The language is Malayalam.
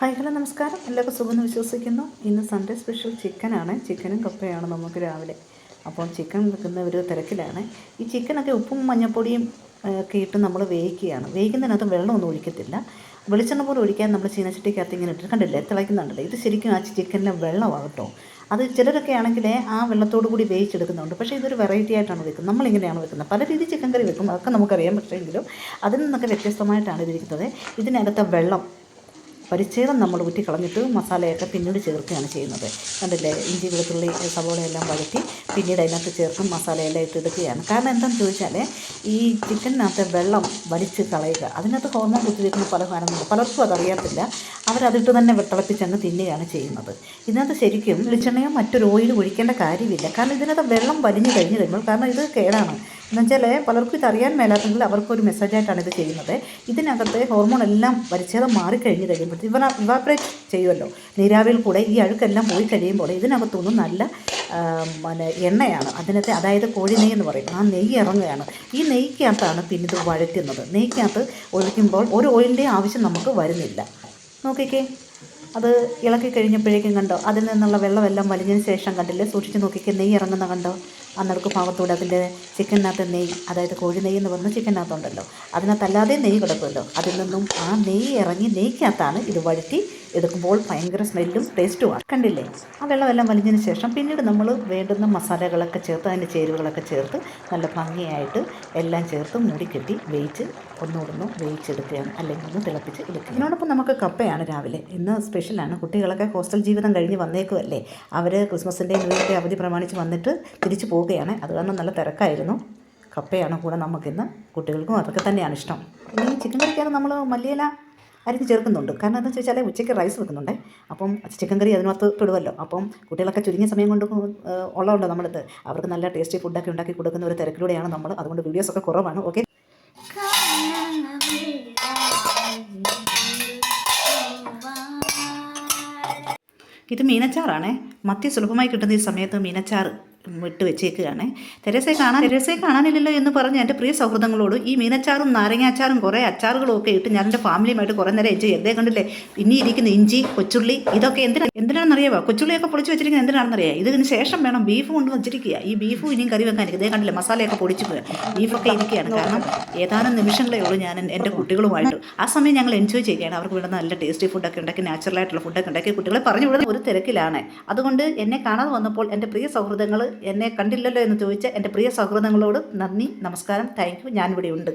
ഹായ് ഹലോ നമസ്കാരം. എല്ലാവർക്കും സുഖമെന്ന് വിശ്വസിക്കുന്നു. ഇന്ന് സൺഡേ സ്പെഷ്യൽ ചിക്കനാണ്. ചിക്കനും കപ്പയാണ് നമുക്ക് രാവിലെ. അപ്പോൾ ചിക്കൻ വെക്കുന്ന ഒരു തിരക്കിലാണ്. ഈ ചിക്കനൊക്കെ ഉപ്പും മഞ്ഞൾപ്പൊടിയും ഒക്കെ ഇട്ട് നമ്മൾ വേവിക്കുകയാണ്. വേവിക്കുന്നതിനകത്ത് വെള്ളമൊന്നും ഒഴിക്കത്തില്ല. വെളിച്ചെണ്ണ പോലും ഒഴിക്കാൻ നമ്മൾ ചീനച്ചട്ടിക്കകത്ത് ഇങ്ങനെ ഇട്ട് കണ്ടില്ലേ, തിളയ്ക്കുന്നുണ്ടല്ലോ. ഇത് ശരിക്കും ആ ചിക്കനിലെ വെള്ളമാകട്ടോ. അത് ചിലരൊക്കെ ആണെങ്കിൽ ആ വെള്ളത്തോടു കൂടി വേവിച്ചെടുക്കുന്നുണ്ട്. പക്ഷേ ഇതൊരു വെറൈറ്റി ആയിട്ടാണ് വെക്കുന്നത്. നമ്മളിങ്ങനെയാണ് വെക്കുന്നത്. പല രീതിയിൽ ചിക്കൻ കറി വെക്കും, അതൊക്കെ നമുക്കറിയാം. പക്ഷേ എങ്കിലും അതിൽ നിന്നൊക്കെ വ്യത്യസ്തമായിട്ടാണ് ഇതിരിക്കുന്നത്. ഇതിനകത്തെ വെള്ളം പരിച്ഛേദം നമ്മൾ ഊറ്റി കളഞ്ഞിട്ട് മസാലയൊക്കെ പിന്നീട് ചേർക്കുകയാണ് ചെയ്യുന്നത്. കണ്ടില്ലേ, ഇഞ്ചി വെളുത്തുള്ളി സവോളയെല്ലാം വഴറ്റി പിന്നീട് അതിനകത്ത് ചേർത്ത് മസാലയെല്ലാം ഇട്ടെടുക്കുകയാണ്. കാരണം എന്താണെന്ന് ചോദിച്ചാൽ ഈ ചിക്കനകത്ത് വെള്ളം വലിച്ച് കളയുക. അതിനകത്ത് ഹോർമോൺ കുത്തിവെക്കുന്ന പല സാധനങ്ങളുണ്ട്. പലർക്കും അതറിയത്തില്ല. അവരതിട്ട് തന്നെ തിളപ്പിച്ചങ്ങ് തിന്നുകയാണ് ചെയ്യുന്നത്. ഇതിനകത്ത് ശരിക്കും വെളിച്ചെണ്ണയോ മറ്റൊരു ഓയിൽ ഒഴിക്കേണ്ട കാര്യമില്ല. കാരണം ഇതിനകത്ത് വെള്ളം വലിഞ്ഞ് കഴിഞ്ഞ് കഴിയുമ്പോൾ, കാരണം ഇത് കേടാണ് എന്നുവെച്ചാൽ പലർക്കും ഇതറിയാൻ മേലാത്തെങ്കിൽ അവർക്കൊരു മെസ്സേജായിട്ടാണ് ഇത് ചെയ്യുന്നത്. ഇതിനകത്ത് ഹോർമോൺ എല്ലാം പരിച്ഛേദം മാറിക്കഴിഞ്ഞ് കഴിയുമ്പോൾ ഇവാപ്രേറ്റ് ചെയ്യുമല്ലോ നീരാവിയിൽ കൂടെ. ഈ അഴുക്കെല്ലാം പോയി കഴിയുമ്പോൾ ഇതിനകത്തുനിന്ന് നല്ല എണ്ണയാണ് അതിനകത്ത്, അതായത് കോഴി നെയ്യ് എന്ന് പറയും. ആ നെയ്യ് ഇറങ്ങുകയാണ്. ഈ നെയ്ക്കകത്താണ് പിന്നെ ഇത് വഴറ്റുന്നത്. നെയ്ക്കകത്ത് ഒഴിക്കുമ്പോൾ ഒരു ഓയിലിൻ്റെയും ആവശ്യം നമുക്ക് വരുന്നില്ല. നോക്കിക്കേ, അത് ഇളക്കി കഴിഞ്ഞപ്പോഴേക്കും കണ്ടോ, അതിൽ നിന്നുള്ള വെള്ളമെല്ലാം വലിഞ്ഞതിന് ശേഷം കണ്ടില്ലേ, സൂക്ഷിച്ച് നോക്കിക്കേ, നെയ്യ് ഇറങ്ങുന്ന കണ്ടോ. ആ നടുക്ക് ഭാഗത്തൂടെ അതിൻ്റെ ചിക്കനകത്ത് നെയ്യ്, അതായത് കോഴി നെയ്യ് എന്ന് പറഞ്ഞാൽ ചിക്കനകത്തുണ്ടല്ലോ, അതിനകത്തല്ലാതെ നെയ്യ് കിടക്കുമല്ലോ. അതിൽ നിന്നും ആ നെയ്യ് ഇറങ്ങി നെയ്ക്കകത്താണ് ഇത് വഴറ്റി എടുക്കുമ്പോൾ ഭയങ്കര സ്മെല്ലും ടേസ്റ്റുമാണ്. കണ്ടില്ലേ, ആ വെള്ളമെല്ലാം വലിഞ്ഞതിന് ശേഷം പിന്നീട് നമ്മൾ വേണ്ടുന്ന മസാലകളൊക്കെ ചേർത്ത് അതിൻ്റെ ചേരുവകളൊക്കെ ചേർത്ത് നല്ല ഭംഗിയായിട്ട് എല്ലാം ചേർത്ത് മൂടിക്കെട്ടി വേവിച്ച് ഒന്നുകൂടൊന്ന് വേവിച്ചെടുക്കുകയാണ്, അല്ലെങ്കിൽ ഒന്ന് തിളപ്പിച്ച് എടുക്കുക. ഇതിനോടൊപ്പം നമുക്ക് കപ്പയാണ് രാവിലെ. ഇന്ന് സ്പെഷ്യലാണ്. കുട്ടികളൊക്കെ ഹോസ്റ്റൽ ജീവിതം കഴിഞ്ഞ് വന്നേക്കുമല്ലേ. അവർ ക്രിസ്മസിൻ്റെ ന്യൂ ഇയറിൻ്റെ അവധി പ്രമാണിച്ച് വന്നിട്ട് തിരിച്ചു പോവുകയാണ്. അത് കാരണം നല്ല തിരക്കായിരുന്നു. കപ്പയാണ് കൂടെ നമുക്കിന്ന്. കുട്ടികൾക്കും അതൊക്കെ തന്നെയാണ് ഇഷ്ടം. ഈ ചിക്കൻ കറിക്കാതെ നമ്മൾ മല്ലിയില അരിഞ്ഞ് ചേർക്കുന്നുണ്ട്. കാരണം എന്താണെന്ന് ചോദിച്ചാൽ ഉച്ചയ്ക്ക് റൈസ് വെക്കുന്നുണ്ട്. അപ്പം ചിക്കൻ കറി അതിനകത്ത് പെടുമല്ലോ. അപ്പം കുട്ടികളൊക്കെ ചുരുങ്ങിയ സമയം കൊണ്ട് ഉള്ളതുകൊണ്ട് നമ്മളിത് അവർക്ക് നല്ല ടേസ്റ്റി ഫുഡൊക്കെ ഉണ്ടാക്കി കൊടുക്കുന്ന ഒരു തിരക്കിലൂടെയാണ് നമ്മൾ. അതുകൊണ്ട് വീഡിയോസൊക്കെ കുറവാണ്. ഓക്കെ, ഇത് മീനച്ചാറാണേ. മത്തി സുലഭമായി കിട്ടുന്ന ഈ സമയത്ത് മീനച്ചാറ് വിട്ട് വെച്ചേക്കുകയാണ്. തെരേസയെ കാണാനില്ലല്ലോ എന്ന് പറഞ്ഞ് എൻ്റെ പ്രിയ സൗഹൃദങ്ങളോട് ഈ മീനച്ചാറും നാരങ്ങാച്ചാറും കുറേ അച്ചാറുകളും ഒക്കെ ഇട്ട് ഞാൻ എൻ്റെ ഫാമിലിയുമായിട്ട് കുറേ നേരം എൻജോയ് ചെയ്തേ. കണ്ടില്ലേ, പിന്നെ ഇരിക്കുന്ന ഇഞ്ചി കൊച്ചുള്ളി ഇതൊക്കെ എന്തിനാണെന്നറിയാമോ? കൊച്ചുള്ളിയൊക്കെ പൊളിച്ച് വെച്ചിരിക്കുന്നത് എന്തിനാണെന്നറിയാം. ഇതിന് ശേഷം വേണം ബീഫ് കൊണ്ട് വെച്ചിരിക്കുക. ഈ ബീഫും ഇനിയും കറി വെക്കാൻ ഇതേ കണ്ടില്ലേ, മസാലയൊക്കെ പൊടിച്ച് ബീഫൊക്കെ ഇരിക്കുകയാണ്. കാരണം ഏതാനും നിമിഷങ്ങളേ ഉള്ളൂ ഞാൻ എൻ്റെ കുട്ടികളുമായിട്ട്. ആ സമയം ഞങ്ങൾ എൻജോയ് ചെയ്യുകയാണ്. അവർക്ക് വേണ്ട നല്ല ടേസ്റ്റി ഫുഡൊക്കെ ഉണ്ടാക്കി, നാച്ചുറലായിട്ടുള്ള ഫുഡൊക്കെ ഉണ്ടാക്കി കുട്ടികളെ പറഞ്ഞു വിടുന്ന ഒരു തിരക്കിലാണ്. അതുകൊണ്ട് എന്നെ കാണാതെ വന്നപ്പോൾ എൻ്റെ പ്രിയ സൗഹൃദങ്ങൾ, എന്നെ കണ്ടില്ലല്ലോ എന്ന് ചോദിച്ച എൻ്റെ പ്രിയ സൗഹൃദങ്ങളോട് നന്ദി, നമസ്കാരം, താങ്ക് യു. ഞാനിവിടെ ഉണ്ട്.